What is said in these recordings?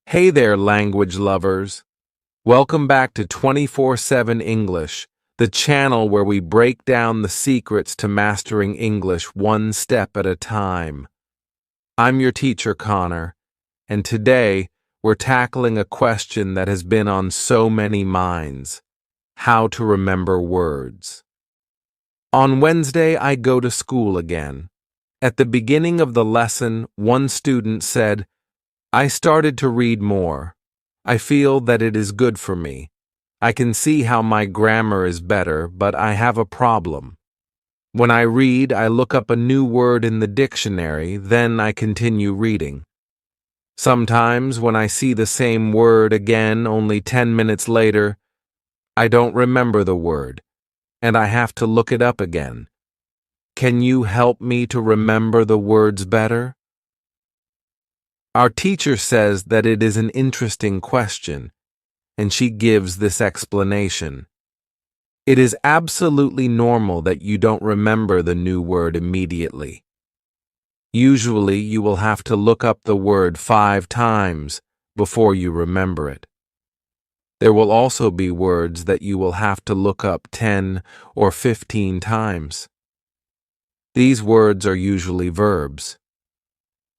Hey there, language lovers. Welcome back to 24/7 English, the channel where we break down the secrets to mastering English one step at a time. I'm your teacher, Connor, and today we're tackling a question that has been on so many minds: how to remember words. On Wednesday, I go to school again. At the beginning of the lesson, one student said, "I started to read more. I feel that it is good for me. I can see how my grammar is better, but I have a problem. When I read, I look up a new word in the dictionary, then I continue reading. Sometimes, when I see the same word again only 10 minutes later, I don't remember the word, and I have to look it up again. Can you help me to remember the words better?" Our teacher says that it is an interesting question, and she gives this explanation. It is absolutely normal that you don't remember the new word immediately. Usually, you will have to look up the word 5 times before you remember it. There will also be words that you will have to look up 10 or 15 times. These words are usually verbs.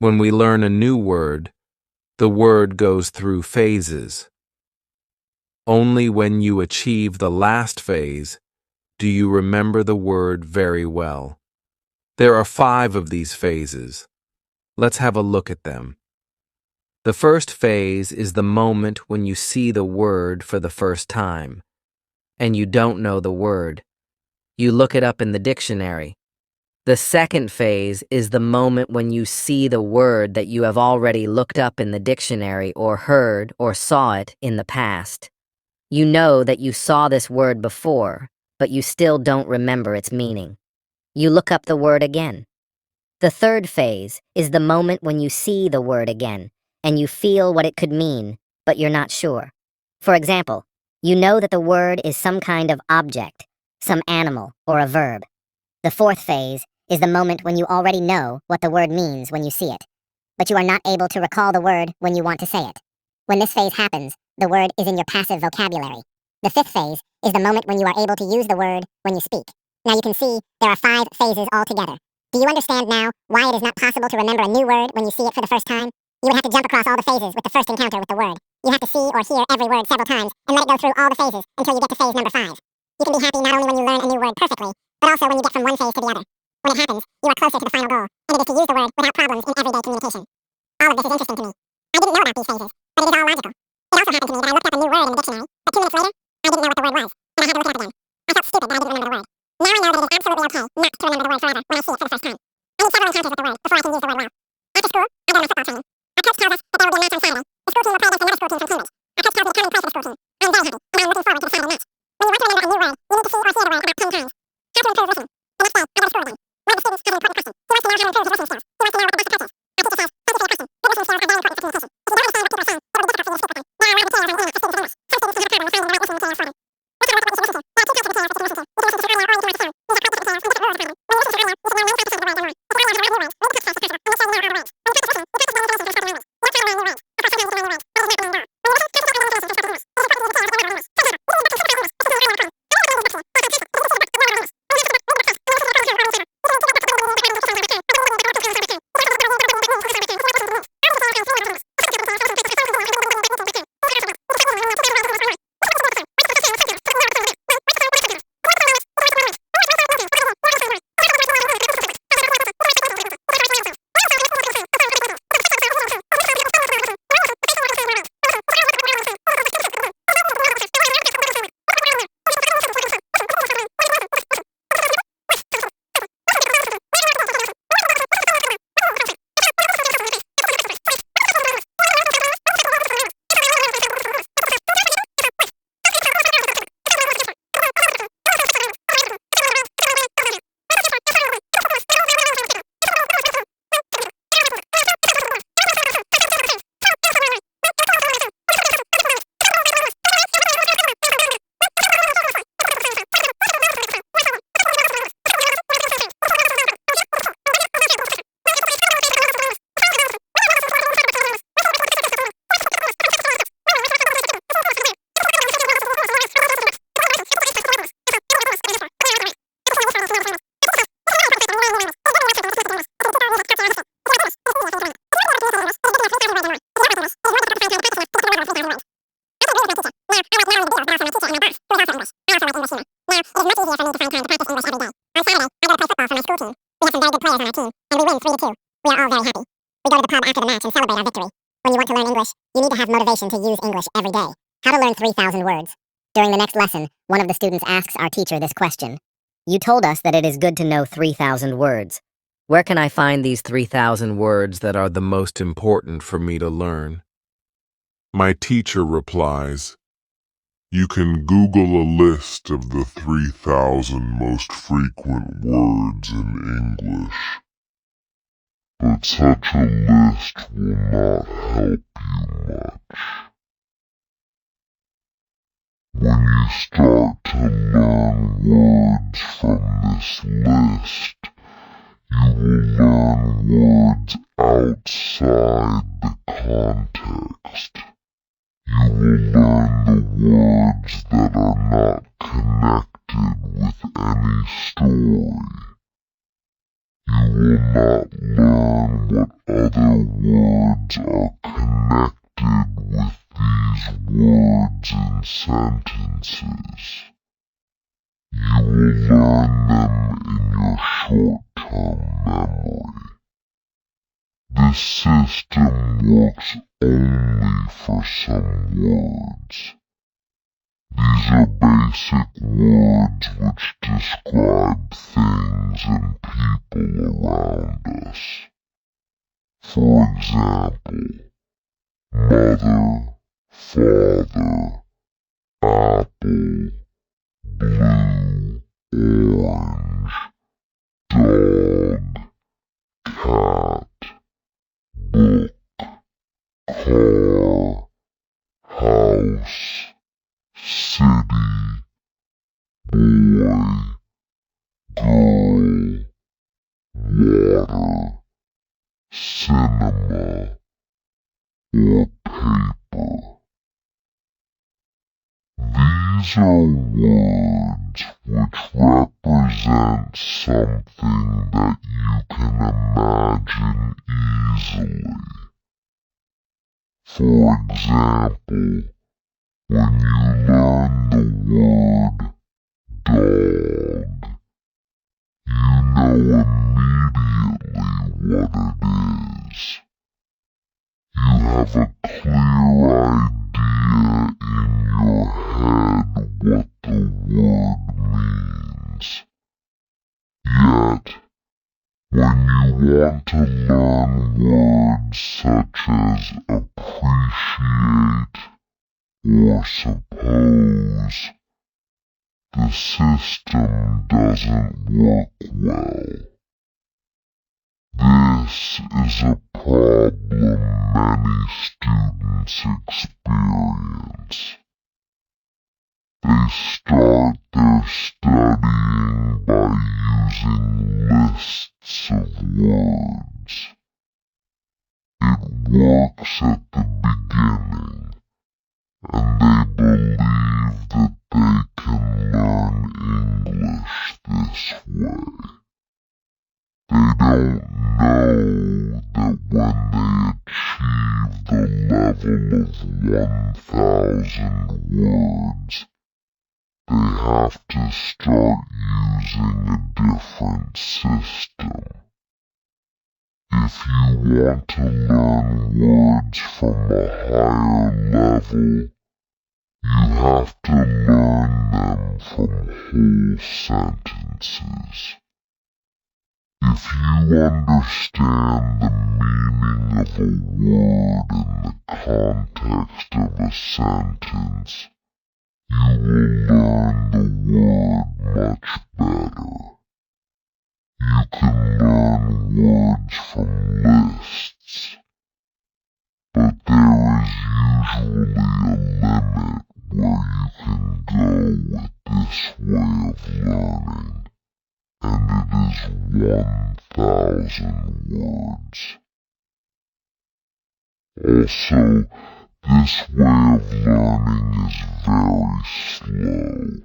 When we learn a new word, the word goes through phases. Only when you achieve the last phase do you remember the word very well. There are 5 of these phases. Let's have a look at them. The first phase is the moment when you see the word for the first time, and you don't know the word. You look it up in the dictionary. The second phase is the moment when you see the word that you have already looked up in the dictionary or heard or saw it in the past. You know that you saw this word before, but you still don't remember its meaning. You look up the word again. The third phase is the moment when you see the word again, and you feel what it could mean, but you're not sure. For example, you know that the word is some kind of object, some animal, or a verb. The fourth phase is the moment when you already know what the word means when you see it, but you are not able to recall the word when you want to say it. When this phase happens, the word is in your passive vocabulary. The fifth phase is the moment when you are able to use the word when you speak. Now you can see there are 5 phases altogether. Do you understand now why it is not possible to remember a new word when you see it for the first time? You would have to jump across all the phases with the first encounter with the word. You have to see or hear every word several times and let it go through all the phases until you get to phase number 5. You can be happy not only when you learn a new word perfectly, but also when you get from one phase to the other. When it happens, you are closer to the final goal, and it is to use the word without problems in everyday communication. All of this is interesting to me. I didn't know about these phases, but it is all logical. It also happened to me that I looked up a new word in the dictionary, but 2 minutes later, I didn't know what the word was, and I had to look it up again. I felt stupid that I didn't remember the word. Now I know that it is absolutely okay not to remember the word forever when I see it for the first time. I need several encounters with the word before I can use the word well. After school, I go to my football training. Our coach tells us that there will be a match on Saturday. The school team will play against another school team from Cambridge. Our coach tells me to come and play for the school team. I am very happy, and I am looking forward to the Saturday match. When you want to remember a new word, you need to see or hear the word about 10 times. How to improve listening. The next day, I go to school again. One of the students has an important question. He wants to know how to improve his listening skills. He wants to know what the best approach is. Our teacher says, thank you for your question. Good listening skills are very important for communication. If you don't understand what people are saying, it will be difficult for you to speak with them. Now I want to tell you how to speak with English. Some students can have a problem with finding the right listening details for them. Let's have a look at what you should listen to. There are 2 types of details that you can listen to. You can listen to audio or you can write it down. These are cognitive details and different rules of problem. When you listen to audio, you can learn 95% of the word in one. If you want to learn a new word, you need to practice faster and understand you know how to write. When you practice listening, you practice learning phrases and starting new words. You want to learn a new word. Of course, sometimes you can learn a new word, but it does not mean you learn. When you listen to English, you need to have motivation to use English every day. How to learn 3,000 words. During the next lesson, one of the students asks our teacher this question. You told us that it is good to know 3,000 words. Where can I find these 3,000 words that are the most important for me to learn? My teacher replies, you can Google a list of the 3,000 most frequent words in English. But such a list will not help you much. When you start to learn words from this list, you will learn words outside the context. You will learn the words that are not connected with any story. You will not learn what other words are connected with these words and sentences. You will learn them in your short-term memory. This system works only for some words. These are basic words which describe things and people around us. For example, mother, father, apple, blue, orange, dog, cat, book, car, house, city, boy, girl, water, cinema, or paper. These are words which represent something that you can imagine easily. For example, when you learn the word dog, you know immediately what it is. You have a clear idea in your head what the word means. Yet, when you want to learn words such as appreciate or suppose, the system doesn't work well. This is a problem many students experience. They start their studying by using lists of words. It works at the beginning, and they believe that they can learn English this way. They don't know that when they achieve the level of 1,000 words, they have to start using a different system. If you want to learn words from a higher level, you have to learn them from whole sentences. If you understand the meaning of a word in the context of a sentence, you will learn the word much better. You can learn words from lists, but there is usually a limit where you can go with this way of learning, and it is 1,000 words. Also, this way of learning is very slow.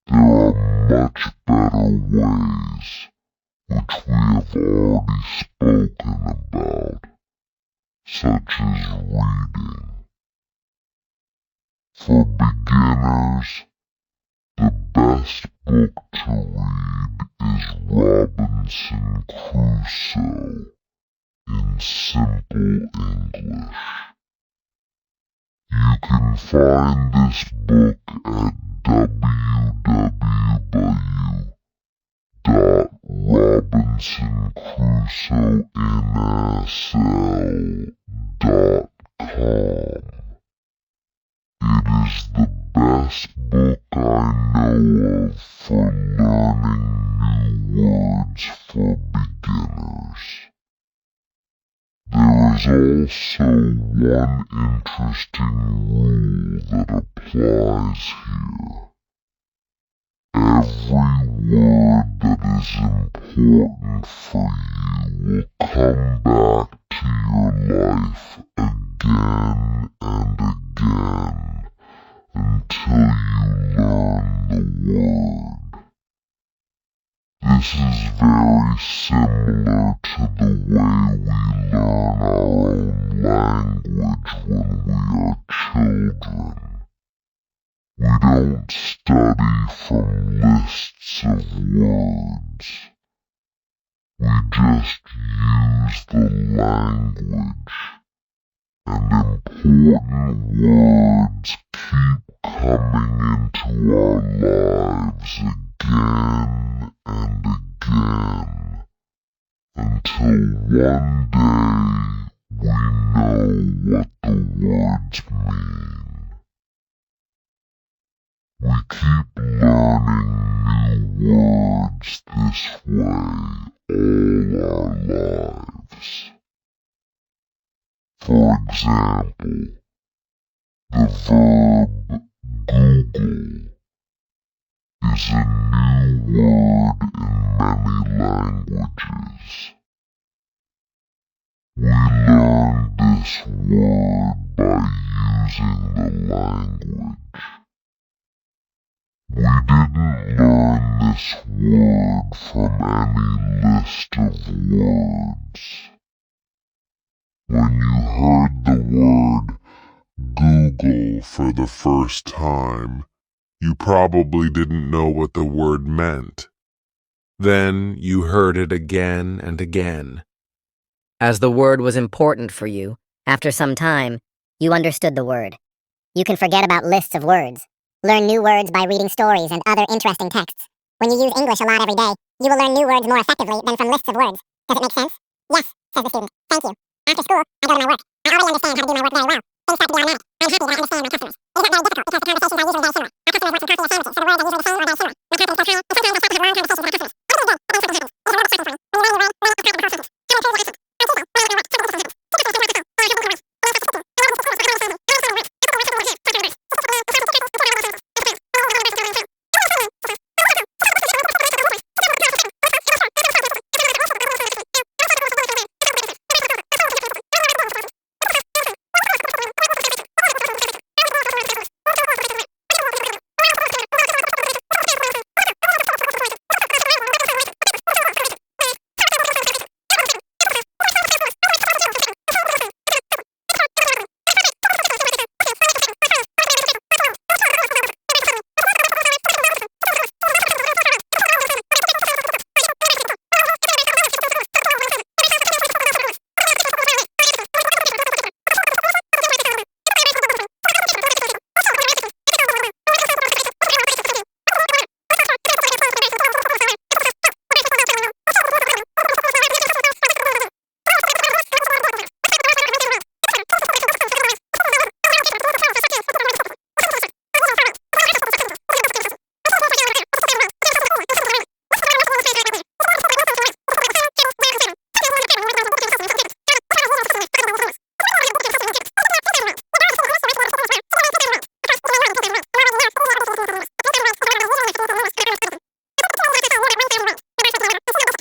There are much better ways, which we have already spoken about, such as reading. For beginners, the best book to read is Robinson Crusoe. in simple English. You can find this book at www.robinsonCrusoeNSL.com. It is the best book I know of for learning new words for beginners. There is also one interesting rule that applies here. Every word that is important for you will come back to your life again and again until you learn the word. This is very similar to the way we learn our own language when we are children. We don't study from lists of words. We just use the language, and important words keep coming into our lives again and again until one day we know what the words mean. We keep learning new words this way all our lives. For example, the verb Google is a new word in many languages. We learn this word by using the language. We didn't learn this word from any list of words. When you heard the word Google for the first time, you probably didn't know what the word meant. Then you heard it again and again. As the word was important for you, after some time, you understood the word. You can forget about lists of words. Learn new words by reading stories and other interesting texts. When you use English a lot every day, you will learn new words more effectively than from lists of words. Does it make sense? Yes, says the student. Thank you. After school, I go to my work. I already understand how to do my work very well. Things start to be automatic. I'm happy that I understand my customers. It is not very difficult because the conversations are usually very similar. Our customers work from coffee and sandwiches, so the words are usually the same or very similar. My confidence goes high, and sometimes I start to have long conversations with my customers. What do you do? It also happens. It is a little bit stressful for me. When you learn a word, learn it to practice conversations. How many people action? Some people, when I go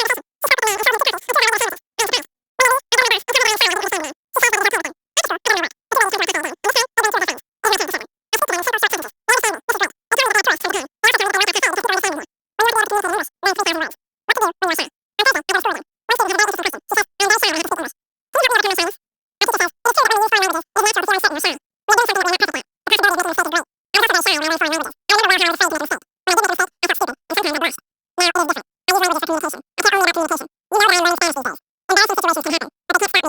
to work, some people listen to me.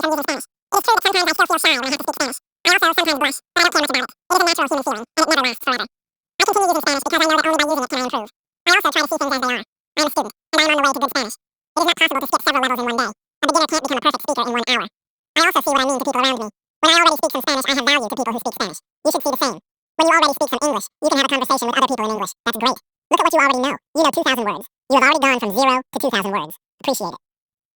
I also sometimes blush, but I don't care much about it. It is a natural human feeling, and it never lasts forever. I continue using Spanish because I know that only by using it can I improve. I also try to see things as they are. I am a student, and I am on the way to good Spanish. It is not possible to skip several levels in one day. A beginner can't become a perfect speaker in 1 hour. I also see what I mean to people around me. When I already speak some Spanish, I have value to people who speak Spanish. You should see the same. When you already speak some English, you can have a conversation with other people in English. That's great. Look at what you already know. You know 2,000 words. You have already gone from 0 to 2,000 words. Appreciate it.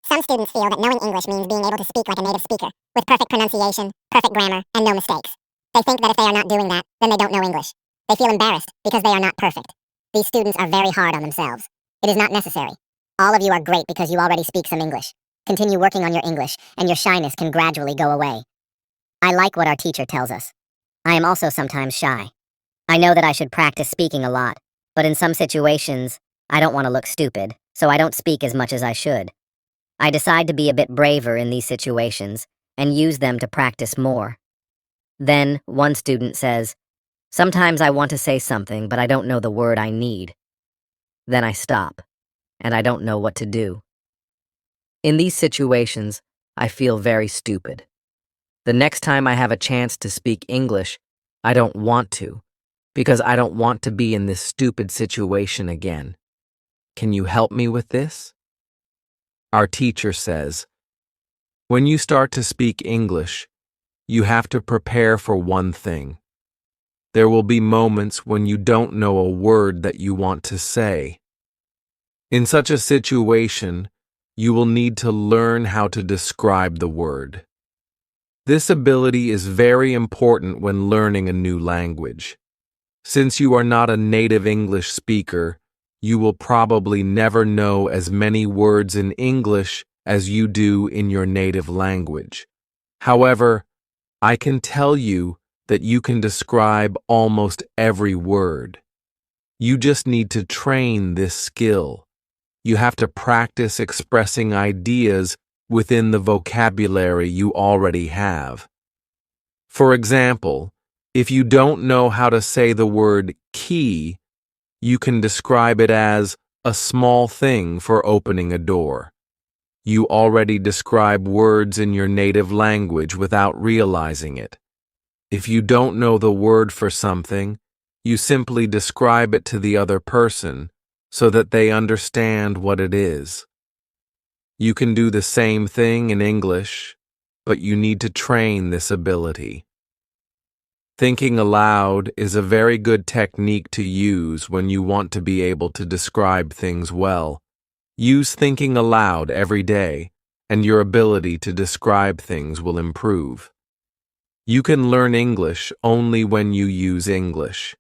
Some students feel that knowing English means being able to speak like a native speaker, with perfect pronunciation, perfect grammar, and no mistakes. They think that if they are not doing that, then they don't know English. They feel embarrassed because they are not perfect. These students are very hard on themselves. It is not necessary. All of you are great because you already speak some English. Continue working on your English, and your shyness can gradually go away. I like what our teacher tells us. I am also sometimes shy. I know that I should practice speaking a lot, but in some situations, I don't want to look stupid, so I don't speak as much as I should. I decide to be a bit braver in these situations and use them to practice more. Then, one student says, "Sometimes I want to say something, but I don't know the word I need." Then I stop, and I don't know what to do. In these situations, I feel very stupid. The next time I have a chance to speak English, I don't want to, because I don't want to be in this stupid situation again. Can you help me with this? Our teacher says, when you start to speak English, you have to prepare for one thing. There will be moments when you don't know a word that you want to say. In such a situation, you will need to learn how to describe the word. This ability is very important when learning a new language. Since you are not a native English speaker, you will probably never know as many words in English as you do in your native language. However, I can tell you that you can describe almost every word. You just need to train this skill. You have to practice expressing ideas within the vocabulary you already have. For example, if you don't know how to say the word key, you can describe it as a small thing for opening a door. You already describe words in your native language without realizing it. If you don't know the word for something, you simply describe it to the other person so that they understand what it is. You can do the same thing in English, but you need to train this ability. Thinking aloud is a very good technique to use when you want to be able to describe things well. Use thinking aloud every day, and your ability to describe things will improve. You can learn English only when you use English.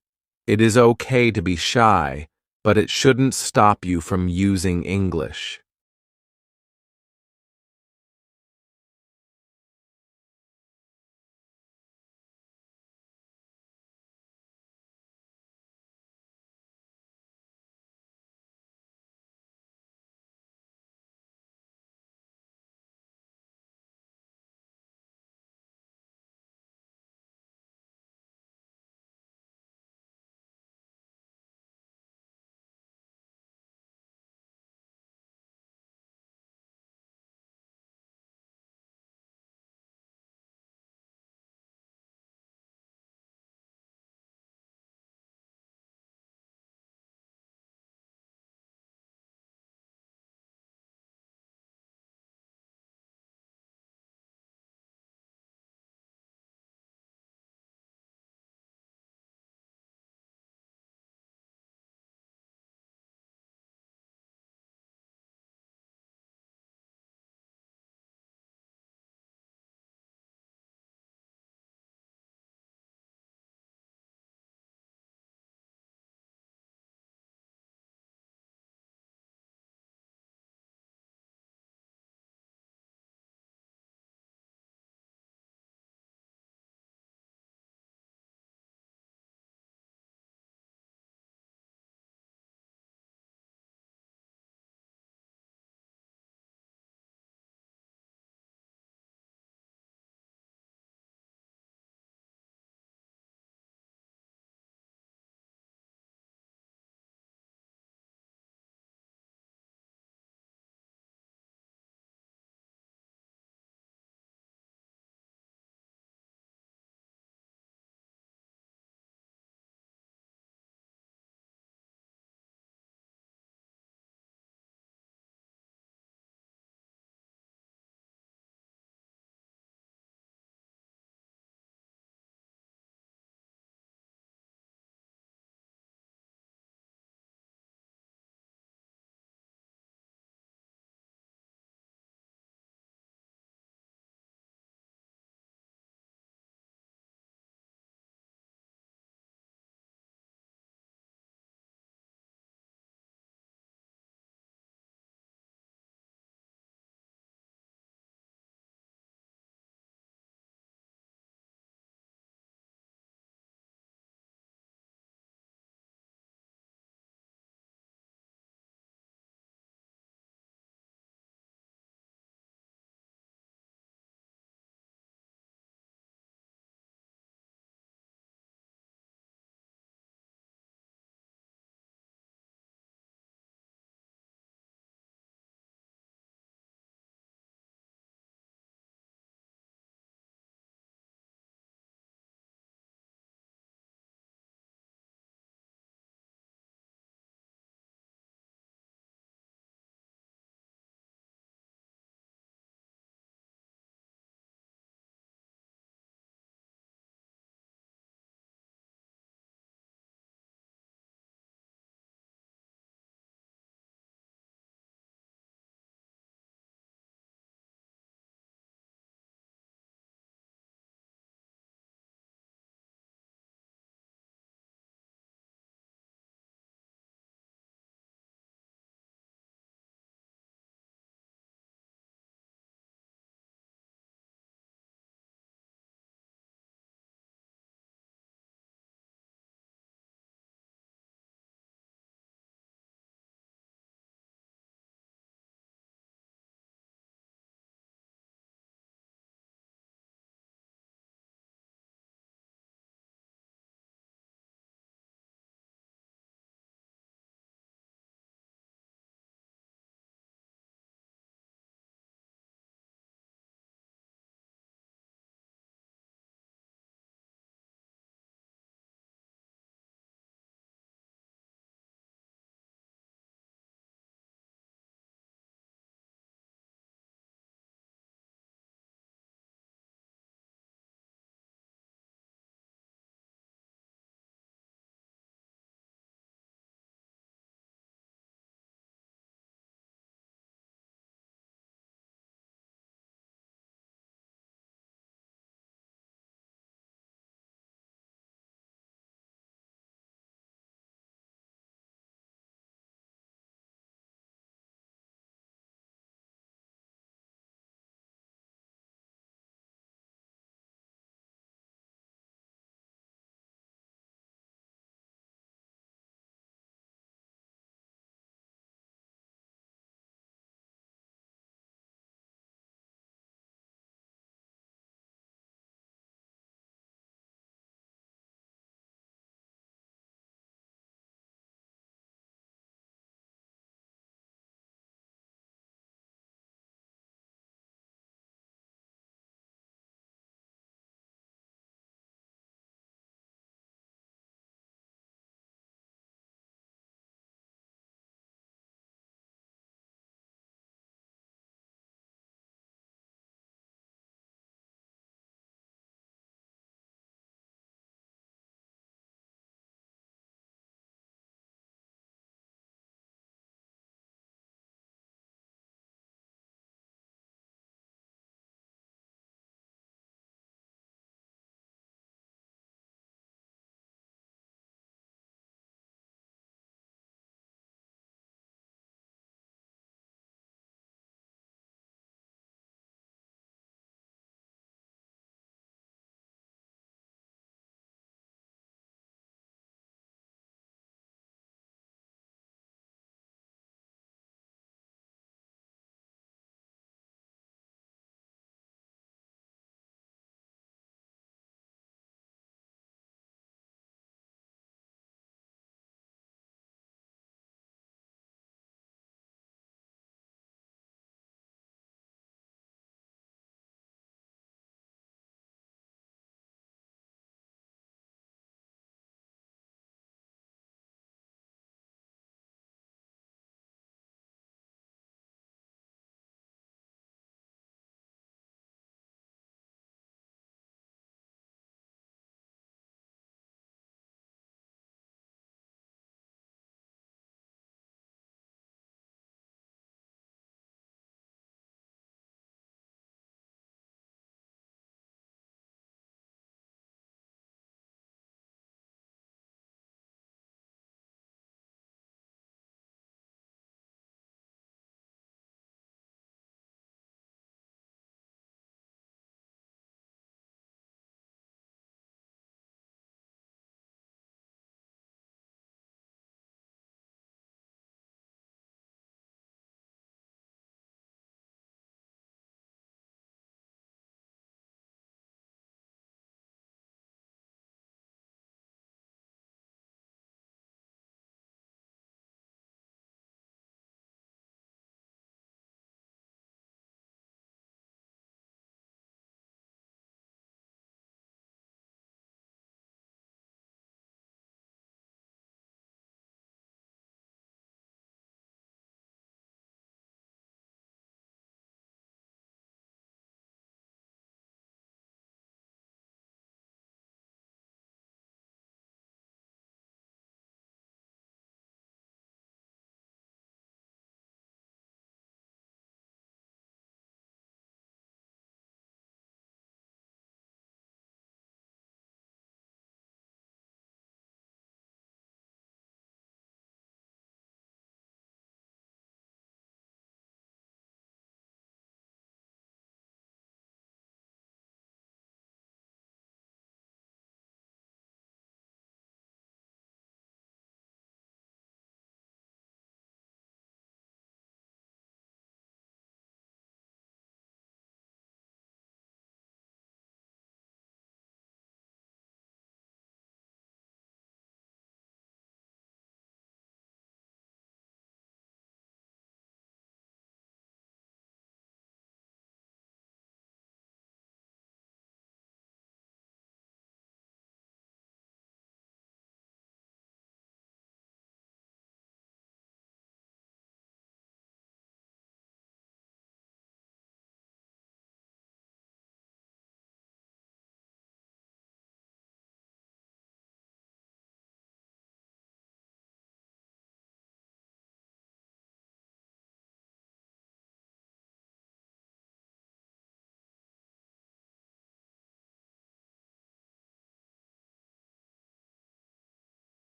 It is okay to be shy, but it shouldn't stop you from using English.